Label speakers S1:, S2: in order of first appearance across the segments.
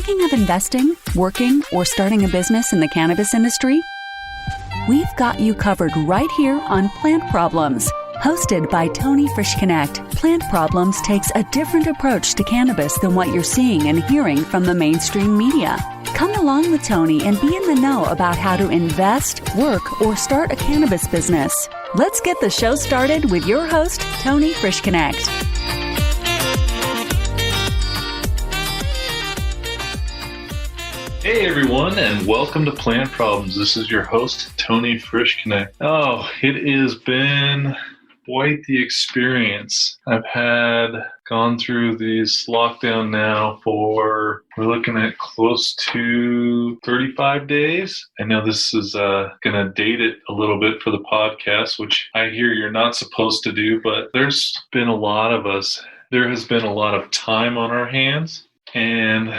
S1: Thinking of investing, working, or starting a business in the cannabis industry? We've got you covered right here on Plant Problems. Hosted by Tony Frischknecht, Plant Problems takes a different approach to cannabis than what you're seeing and hearing from the mainstream media. Come along with Tony and be in the know about how to invest, work, or start a cannabis business. Let's get the show started with your host, Tony Frischknecht.
S2: Hey everyone, and welcome to Plant Problems. This is your host, Tony Frischknecht. Oh, it has been quite the experience. I've gone through this lockdown now we're looking at close to 35 days. I know this is going to date it a little bit for the podcast, which I hear you're not supposed to do, but there has been a lot of time on our hands, and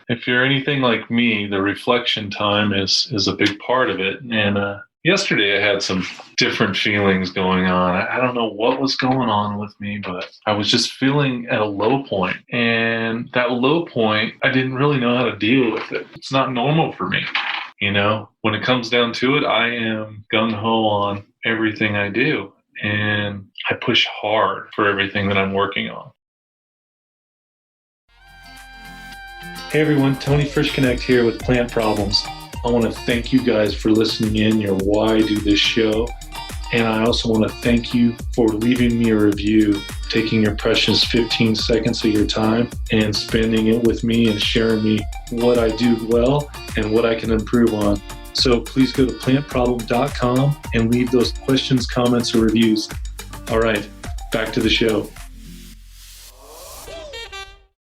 S2: if you're anything like me, the reflection time is a big part of it. And yesterday I had some different feelings going on. I don't know what was going on with me, but I was just feeling at a low point. And that low point, I didn't really know how to deal with it. It's not normal for me. You know, when it comes down to it, I am gung-ho on everything I do. And I push hard for everything that I'm working on. Hey everyone, Tony Frischknecht here with Plant Problems. I want to thank you guys for listening in, your why I do this show. And I also want to thank you for leaving me a review, taking your precious 15 seconds of your time and spending it with me and sharing me what I do well and what I can improve on. So please go to plantproblem.com and leave those questions, comments, or reviews. All right, back to the show.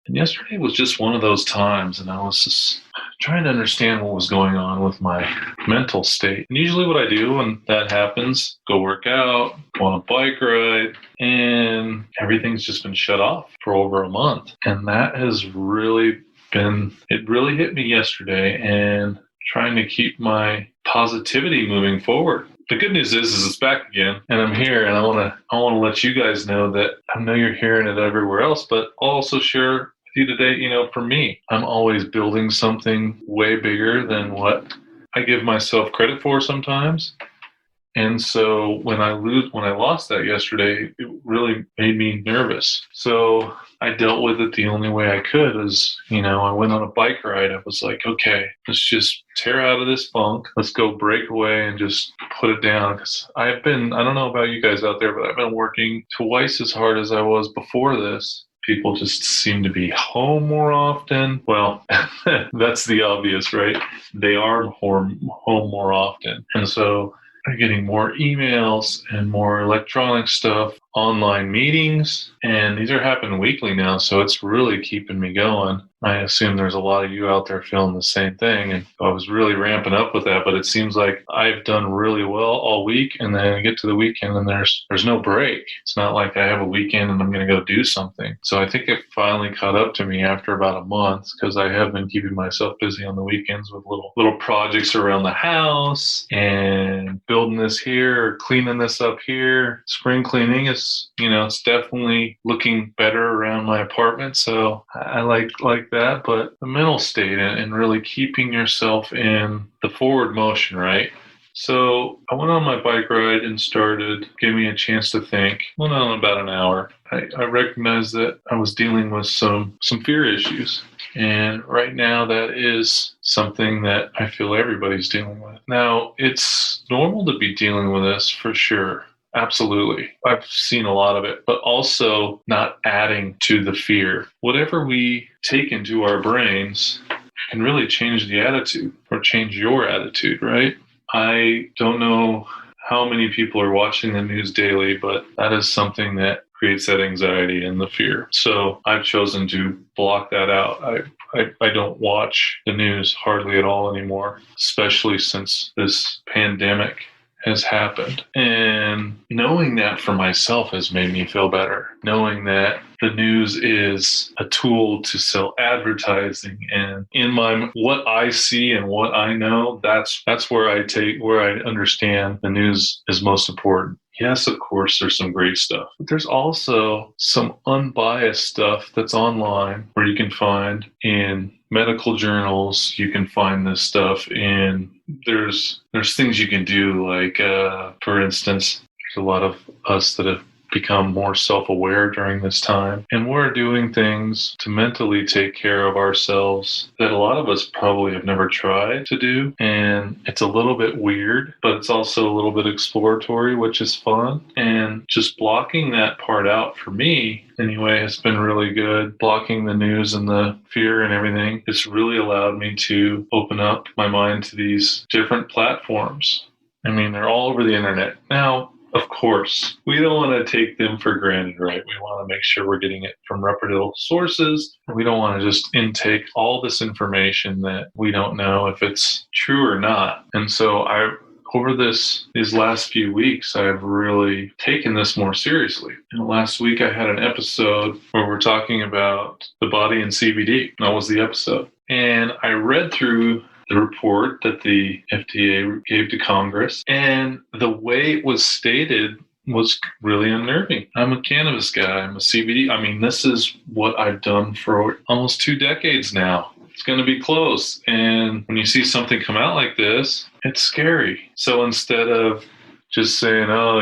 S2: And yesterday was just one of those times, and I was just trying to understand what was going on with my mental state. And usually what I do when that happens, go work out, go on a bike ride, and everything's just been shut off for over a month. And that has it really hit me yesterday, and trying to keep my positivity moving forward. The good news is it's back again, and I'm here, and I want to let you guys know that I know you're hearing it everywhere else, but I'll also share with you today, for me, I'm always building something way bigger than what I give myself credit for sometimes. And so when I lost that yesterday, it really made me nervous. So I dealt with it the only way I could is, I went on a bike ride. I was like, okay, let's just tear out of this funk. Let's go break away and just put it down. Because I don't know about you guys out there, but I've been working twice as hard as I was before this. People just seem to be home more often. Well, that's the obvious, right? They are home more often. And so I'm getting more emails and more electronic stuff, online meetings, and these are happening weekly now, so it's really keeping me going. I assume there's a lot of you out there feeling the same thing, and I was really ramping up with that, but it seems like I've done really well all week, and then I get to the weekend and there's no break. It's not like I have a weekend and I'm going to go do something. So I think it finally caught up to me after about a month, because I have been keeping myself busy on the weekends with little projects around the house and building this here, cleaning this up here. Spring cleaning is, it's definitely looking better around my apartment, so I like that. But the mental state and really keeping yourself in the forward motion, right? So I went on my bike ride and gave me a chance to think. Went on about an hour. I recognized that I was dealing with some fear issues. And right now that is something that I feel everybody's dealing with. Now, it's normal to be dealing with this for sure. Absolutely. I've seen a lot of it, but also not adding to the fear. Whatever we take into our brains can really change the attitude or change your attitude, right? I don't know how many people are watching the news daily, but that is something that creates that anxiety and the fear. So I've chosen to block that out. I don't watch the news hardly at all anymore, especially since this pandemic has happened. And knowing that for myself has made me feel better. Knowing that the news is a tool to sell advertising, and in my what I see and what I know, that's where I understand the news is most important. yes, of course, there's some great stuff, but there's also some unbiased stuff that's online where you can find in medical journals. You can find this stuff in, there's things you can do, like, for instance, there's a lot of us that have become more self-aware during this time, and we're doing things to mentally take care of ourselves that a lot of us probably have never tried to do. And it's a little bit weird, but it's also a little bit exploratory, which is fun. And just blocking that part out, for me anyway, has been really good. Blocking the news and the fear and everything, it's really allowed me to open up my mind to these different platforms. I mean, they're all over the internet now. Of course, we don't want to take them for granted, right? We want to make sure we're getting it from reputable sources. We don't want to just intake all this information that we don't know if it's true or not. And so over these last few weeks, I've really taken this more seriously. And last week I had an episode where we're talking about the body and CBD. That was the episode. And I read through the report that the FDA gave to Congress, and the way it was stated was really unnerving. I'm a cannabis guy. I'm a CBD. I mean, this is what I've done for almost 2 decades now. It's going to be close. And when you see something come out like this, it's scary. So instead of just saying, oh,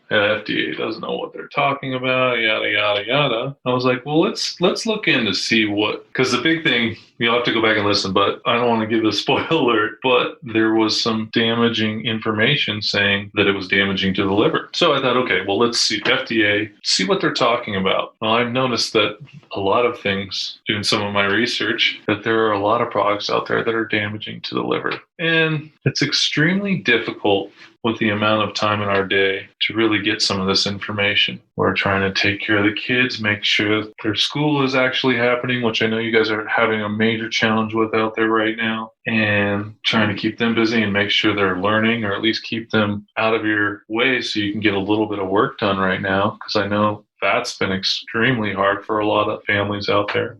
S2: FDA doesn't know what they're talking about, yada, yada, yada, I was like, well, let's look in to see what, because the big thing, you'll have to go back and listen, but I don't want to give a spoiler alert, but there was some damaging information saying that it was damaging to the liver. So I thought, okay, well, let's see, FDA, see what they're talking about. Well, I've noticed that a lot of things, doing some of my research, that there are a lot of products out there that are damaging to the liver. And it's extremely difficult with the amount of time in our day to really get some of this information. We're trying to take care of the kids, make sure their school is actually happening, which I know you guys are having a major challenge with out there right now, and trying to keep them busy and make sure they're learning, or at least keep them out of your way so you can get a little bit of work done right now, because I know that's been extremely hard for a lot of families out there.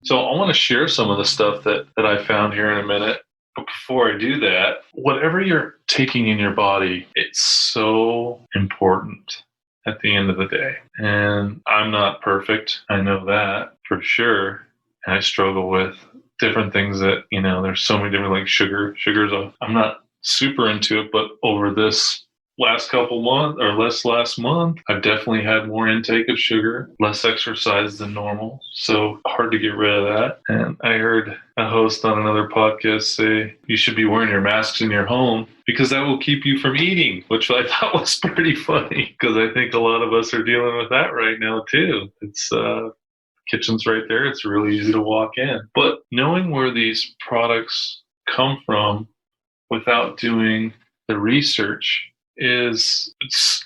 S2: So I want to share some of the stuff that I found here in a minute. But before I do that, whatever you're taking in your body, it's so important at the end of the day. And I'm not perfect. I know that for sure. And I struggle with different things that, there's so many different, like sugar. I'm not super into it, but over this last month, I've definitely had more intake of sugar, less exercise than normal. So hard to get rid of that. And I heard a host on another podcast say you should be wearing your masks in your home because that will keep you from eating, which I thought was pretty funny, because I think a lot of us are dealing with that right now too. It's kitchen's right there. It's really easy to walk in. But knowing where these products come from without doing the research it's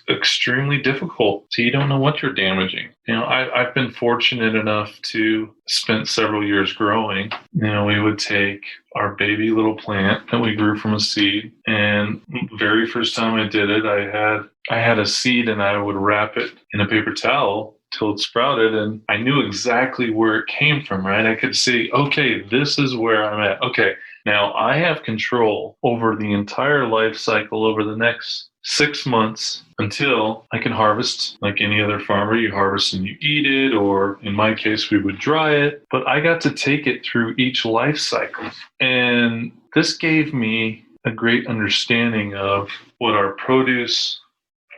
S2: extremely difficult. So you don't know what you're damaging. I've been fortunate enough to spend several years growing. We would take our baby little plant that we grew from a seed, and very first time I did it, I had a seed and I would wrap it in a paper towel till it sprouted, and I knew exactly where it came from, right? I could see, okay, this is where I'm at. Okay, now I have control over the entire life cycle over the next 6 months until I can harvest. Like any other farmer, you harvest and you eat it, or in my case, we would dry it. But I got to take it through each life cycle. And this gave me a great understanding of what our produce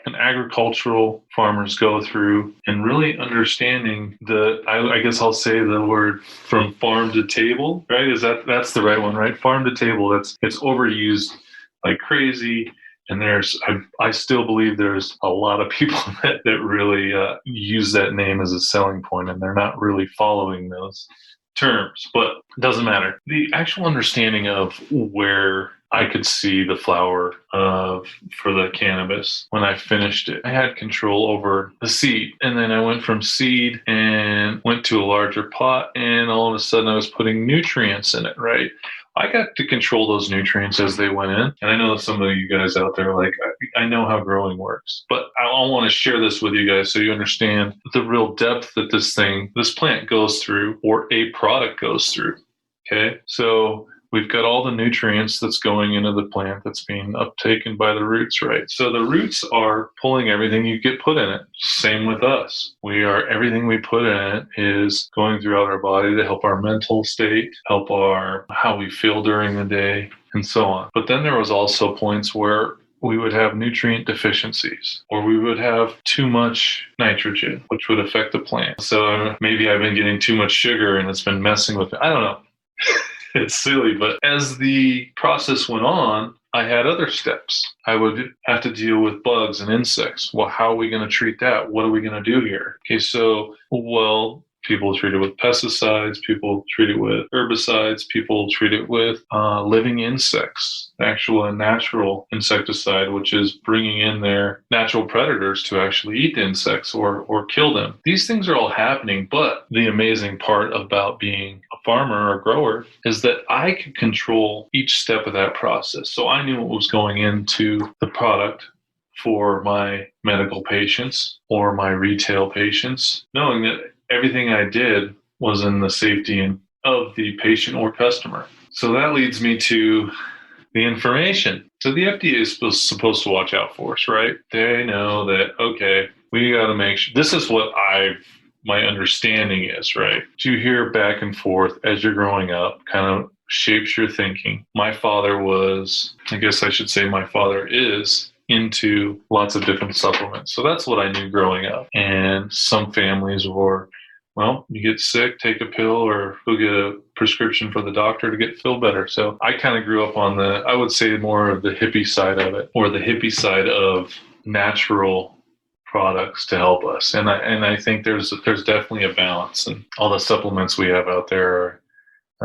S2: and agricultural farmers go through, and really understanding I guess I'll say the word from farm to table, right? That's the right one, right? Farm to table. It's overused like crazy. And I still believe there's a lot of people that really use that name as a selling point, and they're not really following those terms, but it doesn't matter. The actual understanding of where I could see the flower for the cannabis when I finished it. I had control over the seed, and then I went from seed and went to a larger pot, and all of a sudden I was putting nutrients in it, right? I got to control those nutrients as they went in. And I know that some of you guys out there, like, I know how growing works, but I want to share this with you guys so you understand the real depth that this plant goes through, or a product goes through. Okay. So we've got all the nutrients that's going into the plant that's being uptaken by the roots, right? So the roots are pulling everything you get put in it. Same with us. Everything we put in it is going throughout our body to help our mental state, help how we feel during the day, and so on. But then there was also points where we would have nutrient deficiencies, or we would have too much nitrogen, which would affect the plant. So maybe I've been getting too much sugar and it's been messing with it. I don't know. It's silly, but as the process went on, I had other steps. I would have to deal with bugs and insects. Well, how are we going to treat that? What are we going to do here? Okay, so, people treat it with pesticides, people treat it with herbicides, people treat it with living insects, actual and natural insecticide, which is bringing in their natural predators to actually eat the insects or kill them. These things are all happening, but the amazing part about being a farmer or grower is that I could control each step of that process. So I knew what was going into the product for my medical patients or my retail patients, knowing that everything I did was in the safety of the patient or customer. So that leads me to the information. So the FDA is supposed to watch out for us, right? They know that, okay, we got to make sure. This is what my understanding is, right? You hear back and forth as you're growing up, kind of shapes your thinking. My father is into lots of different supplements. So that's what I knew growing up. And some families were, you get sick, take a pill or go get a prescription for the doctor to feel better. So I kind of grew up on I would say more of the hippie side of it, or the hippie side of natural products to help us. And I think there's definitely a balance, and all the supplements we have out there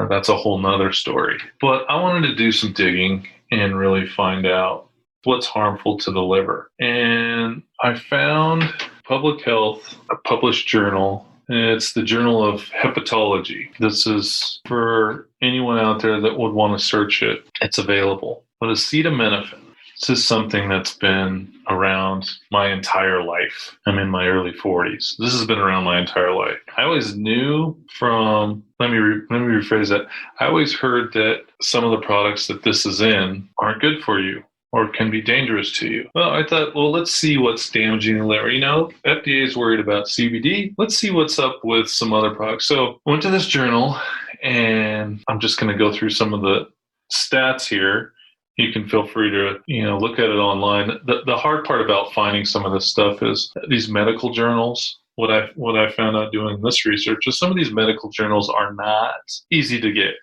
S2: that's a whole nother story. But I wanted to do some digging and really find out what's harmful to the liver. And I found Public Health, a published journal. It's the Journal of Hepatology. This is for anyone out there that would want to search it. It's available. But acetaminophen, this is something that's been around my entire life. I'm in my early 40s. This has been around my entire life. I always knew let me rephrase that. I always heard that some of the products that this is in aren't good for you, or can be dangerous to you. Well, I thought, let's see what's damaging the liver. FDA is worried about CBD. Let's see what's up with some other products. So I went to this journal, and I'm just going to go through some of the stats here. You can feel free to, look at it online. The hard part about finding some of this stuff is these medical journals. What I found out doing this research is some of these medical journals are not easy to get.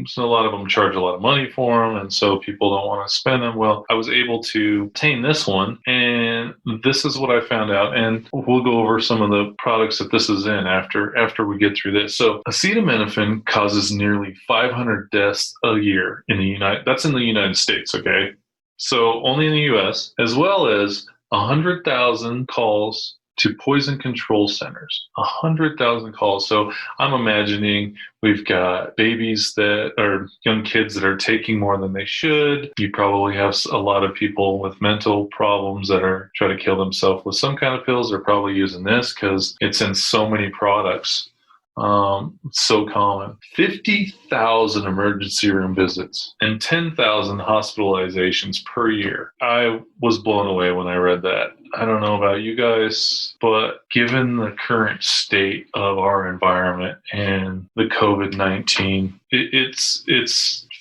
S2: So a lot of them charge a lot of money for them, and so people don't want to spend them. Well, I was able to obtain this one, and this is what I found out. And we'll go over some of the products that this is in after we get through this. So acetaminophen causes nearly 500 deaths a year in that's in the United States, okay? So only in the U.S., as well as 100,000 calls to poison control centers. 100,000 calls. So I'm imagining we've got babies that are young kids that are taking more than they should. You probably have a lot of people with mental problems that are trying to kill themselves with some kind of pills. They're probably using this because it's in so many products. It's so common. 50,000 emergency room visits and 10,000 hospitalizations per year. I was blown away when I read that. I don't know about you guys, but given the current state of our environment and the COVID-19, it's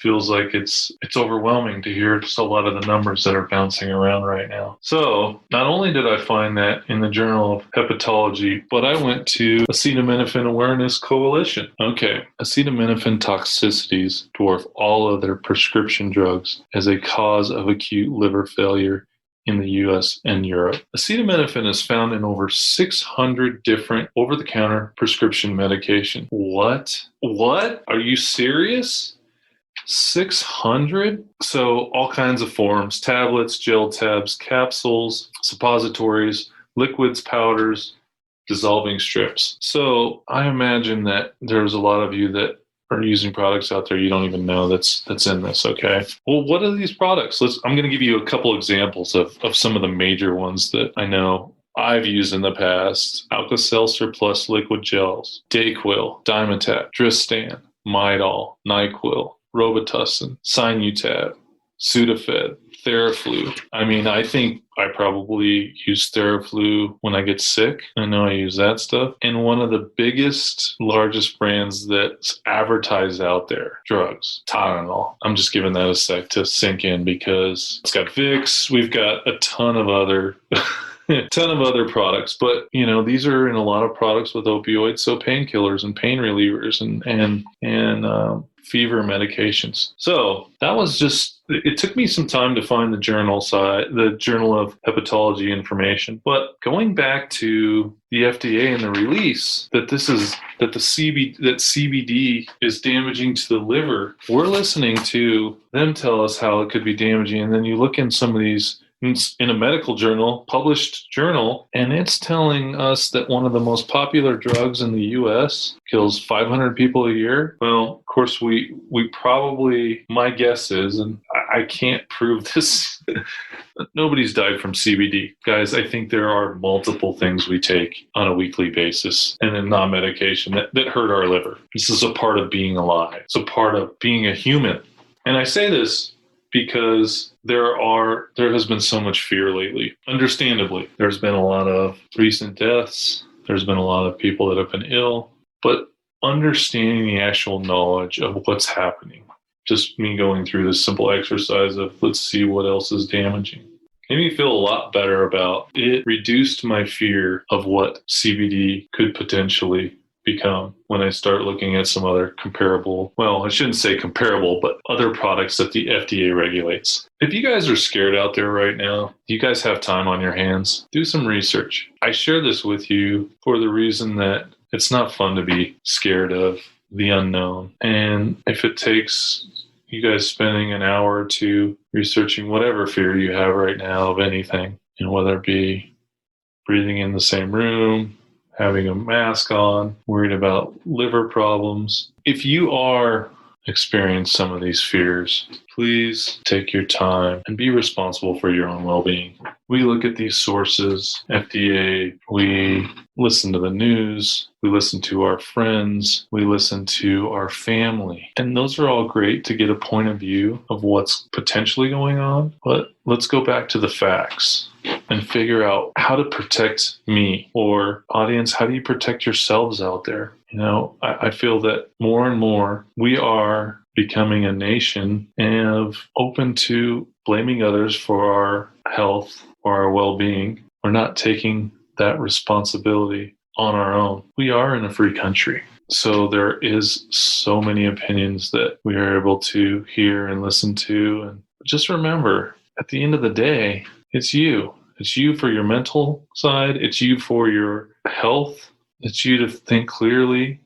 S2: feels like it's overwhelming to hear just a lot of the numbers that are bouncing around right now. So not only did I find that in the Journal of Hepatology, but I went to Acetaminophen Awareness Coalition. Okay, acetaminophen toxicities dwarf all other prescription drugs as a cause of acute liver failure in the US and Europe. Acetaminophen is found in over 600 different over-the-counter prescription medication. What? Are you serious? 600? So all kinds of forms: tablets, gel tabs, capsules, suppositories, liquids, powders, dissolving strips. So I imagine that there's a lot of you that are using products out there you don't even know that's in this, okay? Well, what are these products? I'm going to give you a couple examples of some of the major ones that I know I've used in the past. Alka-Seltzer Plus liquid gels, Dayquil, Dimetapp, Dristan, Midol, NyQuil, Robitussin, Sinutab, Sudafed, Theraflu. I mean, I think I probably use Theraflu when I get sick. I know I use that stuff. And one of the biggest, largest brands that's advertised out there, drugs, Tylenol. I'm just giving that a sec to sink in because it's got Vicks. We've got a ton of other products, but these are in a lot of products with opioids, so painkillers and pain relievers and fever medications. So that was it took me some time to find the Journal of Hepatology information. But going back to the FDA and the release that CBD is damaging to the liver, we're listening to them tell us how it could be damaging, and then you look in some of these in a medical journal, published journal, and it's telling us that one of the most popular drugs in the U.S. kills 500 people a year. Well, of course, we probably, my guess is, and I can't prove this, nobody's died from CBD. Guys, I think there are multiple things we take on a weekly basis and then non-medication that hurt our liver. This is a part of being alive. It's a part of being a human. And I say this because there has been so much fear lately. Understandably, there's been a lot of recent deaths. There's been a lot of people that have been ill. But understanding the actual knowledge of what's happening, just me going through this simple exercise of let's see what else is damaging, made me feel a lot better about it. Reduced my fear of what CBD could potentially become when I start looking at some other comparable, well, I shouldn't say comparable, but other products that the FDA regulates. If you guys are scared out there right now, you guys have time on your hands, do some research. I share this with you for the reason that it's not fun to be scared of the unknown. And if it takes you guys spending an hour or two researching whatever fear you have right now of anything, whether it be breathing in the same room, having a mask on, worried about liver problems. If you are experiencing some of these fears, please take your time and be responsible for your own well-being. We look at these sources, FDA, we listen to the news, we listen to our friends, we listen to our family. And those are all great to get a point of view of what's potentially going on. But let's go back to the facts and figure out how to protect me, or audience, how do you protect yourselves out there? I feel that more and more we are becoming a nation and open to blaming others for our health or our well-being. We're not taking that responsibility on our own. We are in a free country. So there is so many opinions that we are able to hear and listen to. And just remember, at the end of the day, it's you. It's you for your mental side. It's you for your health. It's you to think clearly,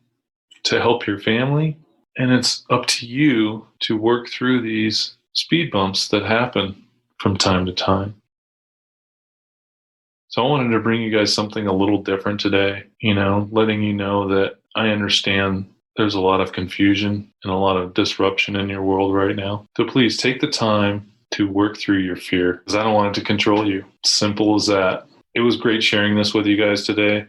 S2: to help your family. And it's up to you to work through these speed bumps that happen from time to time. So I wanted to bring you guys something a little different today, letting you know that I understand there's a lot of confusion and a lot of disruption in your world right now. So please take the time to work through your fear, because I don't want it to control you. Simple as that. It was great sharing this with you guys today.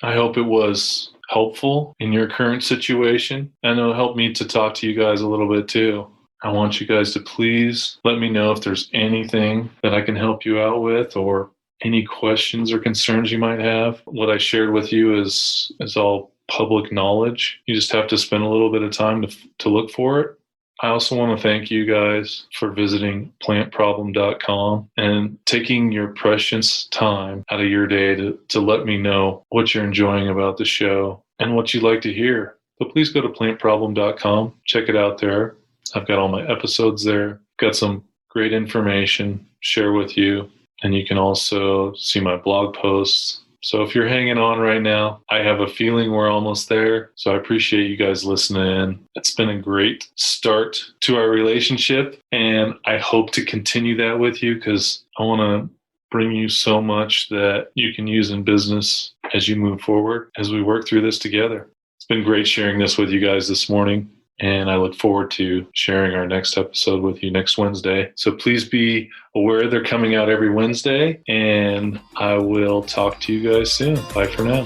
S2: I hope it was helpful in your current situation, and it'll help me to talk to you guys a little bit too. I want you guys to please let me know if there's anything that I can help you out with, or any questions or concerns you might have. What I shared with you is all public knowledge. You just have to spend a little bit of time to look for it. I also want to thank you guys for visiting plantproblem.com and taking your precious time out of your day to let me know what you're enjoying about the show and what you'd like to hear. So please go to plantproblem.com. Check it out there. I've got all my episodes there. Got some great information share with you. And you can also see my blog posts. So if you're hanging on right now, I have a feeling we're almost there. So I appreciate you guys listening in. It's been a great start to our relationship, and I hope to continue that with you, because I want to bring you so much that you can use in business as you move forward, as we work through this together. It's been great sharing this with you guys this morning, and I look forward to sharing our next episode with you next Wednesday. So please be aware they're coming out every Wednesday, and I will talk to you guys soon. Bye for now.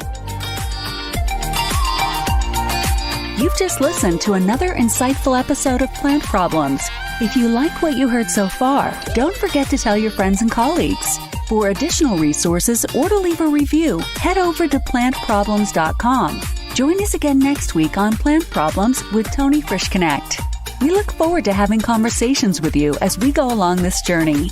S1: You've just listened to another insightful episode of Plant Problems. If you like what you heard so far, don't forget to tell your friends and colleagues. For additional resources or to leave a review, head over to plantproblems.com. Join us again next week on Plant Problems with Tony Frischknecht. We look forward to having conversations with you as we go along this journey.